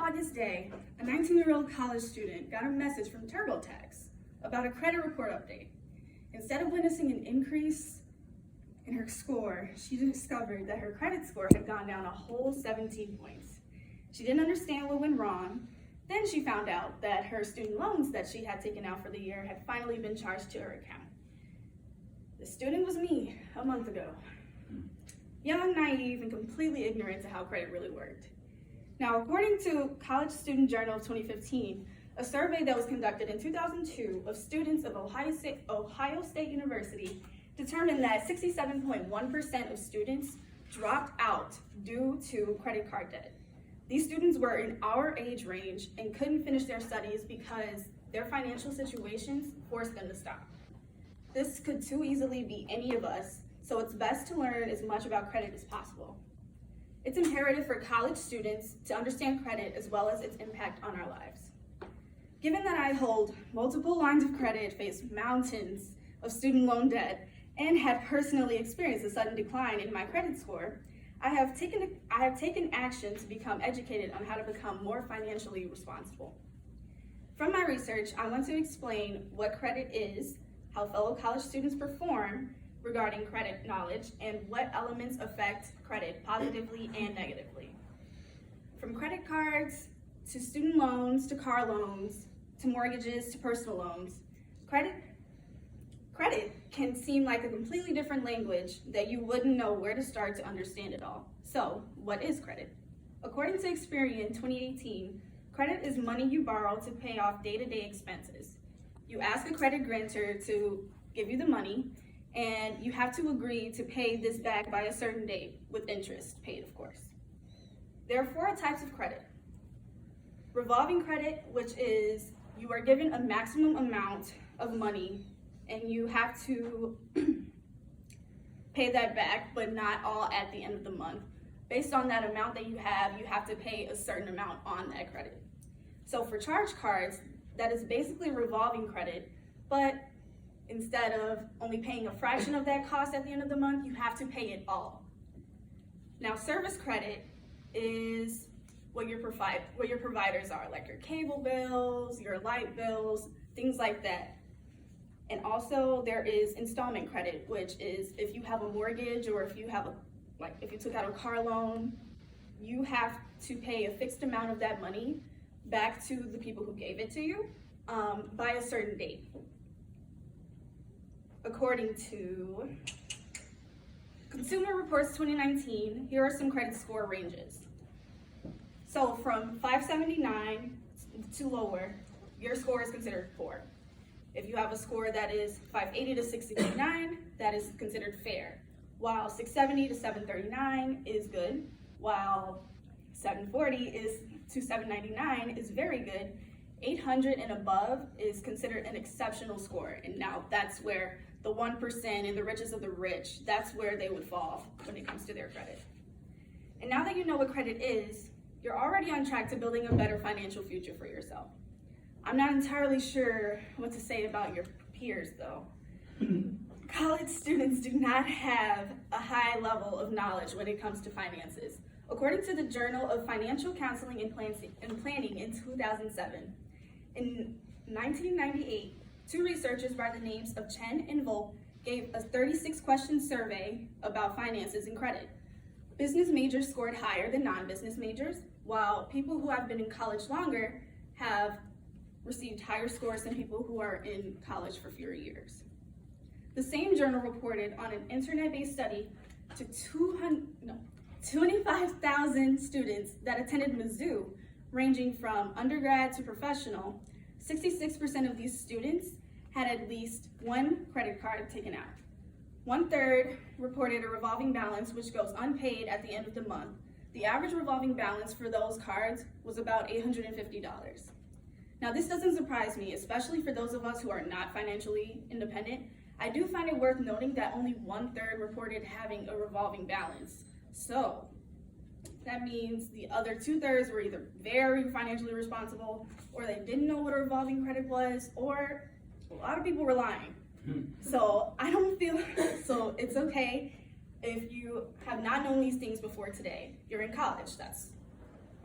August day, a 19-year-old college student got a message from TurboTax about a credit report update. Instead of witnessing an increase in her score, she discovered that her credit score had gone down a whole 17 points. She didn't understand what went wrong. Then she found out that her student loans that she had taken out for the year had finally been charged to her account. The student was me a month ago. Young, naive, and completely ignorant to how credit really worked. Now, according to College Student Journal of 2015, a survey that was conducted in 2002 of students of Ohio State University determined that 67.1% of students dropped out due to credit card debt. These students were in our age range and couldn't finish their studies because their financial situations forced them to stop. This could too easily be any of us, so it's best to learn as much about credit as possible. It's imperative for college students to understand credit as well as its impact on our lives. Given that I hold multiple lines of credit, face mountains of student loan debt, and have personally experienced a sudden decline in my credit score, I have taken action to become educated on how to become more financially responsible. From my research, I want to explain what credit is, how fellow college students perform regarding credit knowledge, and what elements affect credit positively and negatively. From credit cards, to student loans, to car loans, to mortgages, to personal loans, credit can seem like a completely different language that you wouldn't know where to start to understand it all. So, what is credit? According to Experian 2018, credit is money you borrow to pay off day-to-day expenses. You ask a credit grantor to give you the money, and you have to agree to pay this back by a certain date, with interest paid, of course. There are 4 types of credit. Revolving credit, which is you are given a maximum amount of money and you have to pay that back, but not all at the end of the month. Based on that amount that you have to pay a certain amount on that credit. So for charge cards, that is basically revolving credit, but instead of only paying a fraction of that cost at the end of the month, you have to pay it all. Now, service credit is what your providers are, like your cable bills, your light bills, things like that. And also there is installment credit, which is if you have a mortgage or if you took out a car loan, you have to pay a fixed amount of that money back to the people who gave it to you by a certain date. According to Consumer Reports 2019, here are some credit score ranges. So from 579 to lower, your score is considered poor. If you have a score that is 580 to 669, that is considered fair. While 670 to 739 is good, while 740 to 799 is very good, 800 and above is considered an exceptional score. And now that's where the 1% and the richest of the rich, that's where they would fall when it comes to their credit. And now that you know what credit is, you're already on track to building a better financial future for yourself. I'm not entirely sure what to say about your peers though. College students do not have a high level of knowledge when it comes to finances. According to the Journal of Financial Counseling and Planning in 2007, in 1998, 2 researchers by the names of Chen and Volk gave a 36-question survey about finances and credit. Business majors scored higher than non-business majors, while people who have been in college longer have received higher scores than people who are in college for fewer years. The same journal reported on an internet-based study to 25,000 students that attended Mizzou, ranging from undergrad to professional. 66% of these students had at least 1 credit card taken out. 1/3 reported a revolving balance which goes unpaid at the end of the month. The average revolving balance for those cards was about $850. Now, this doesn't surprise me, especially for those of us who are not financially independent. I do find it worth noting that only 1/3 reported having a revolving balance. So that means the other 2/3 were either very financially responsible, or they didn't know what a revolving credit was, or a lot of people were lying. So so it's okay if you have not known these things before today. You're in college, that's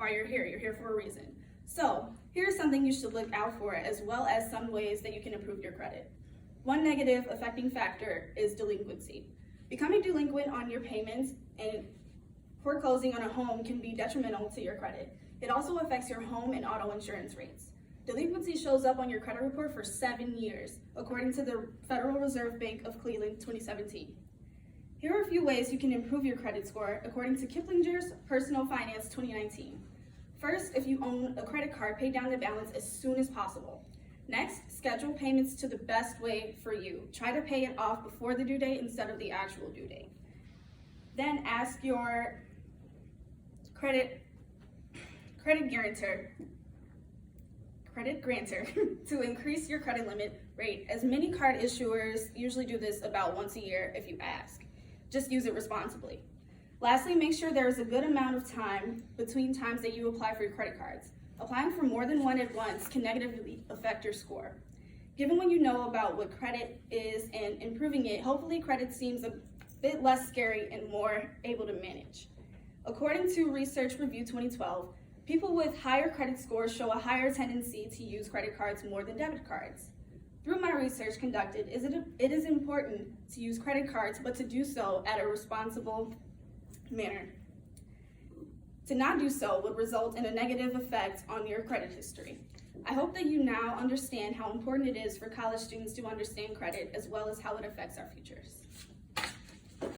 why you're here. You're here for a reason. So here's something you should look out for, as well as some ways that you can improve your credit. One negative affecting factor is delinquency. Becoming delinquent on your payments and foreclosing on a home can be detrimental to your credit. It also affects your home and auto insurance rates. Delinquency shows up on your credit report for 7 years, according to the Federal Reserve Bank of Cleveland 2017. Here are a few ways you can improve your credit score, according to Kiplinger's Personal Finance 2019. First, if you own a credit card, pay down the balance as soon as possible. Next, schedule payments to the best way for you. Try to pay it off before the due date instead of the actual due date. Then ask your credit grantor to increase your credit limit rate, as many card issuers usually do this about once a year if you ask. Just use it responsibly. Lastly, make sure there is a good amount of time between times that you apply for your credit cards. Applying for more than one at once can negatively affect your score. Given what you know about what credit is and improving it, hopefully credit seems a bit less scary and more able to manage. According to Research Review 2012, people with higher credit scores show a higher tendency to use credit cards more than debit cards. Through my research conducted, it is important to use credit cards, but to do so at a responsible manner. To not do so would result in a negative effect on your credit history. I hope that you now understand how important it is for college students to understand credit, as well as how it affects our futures.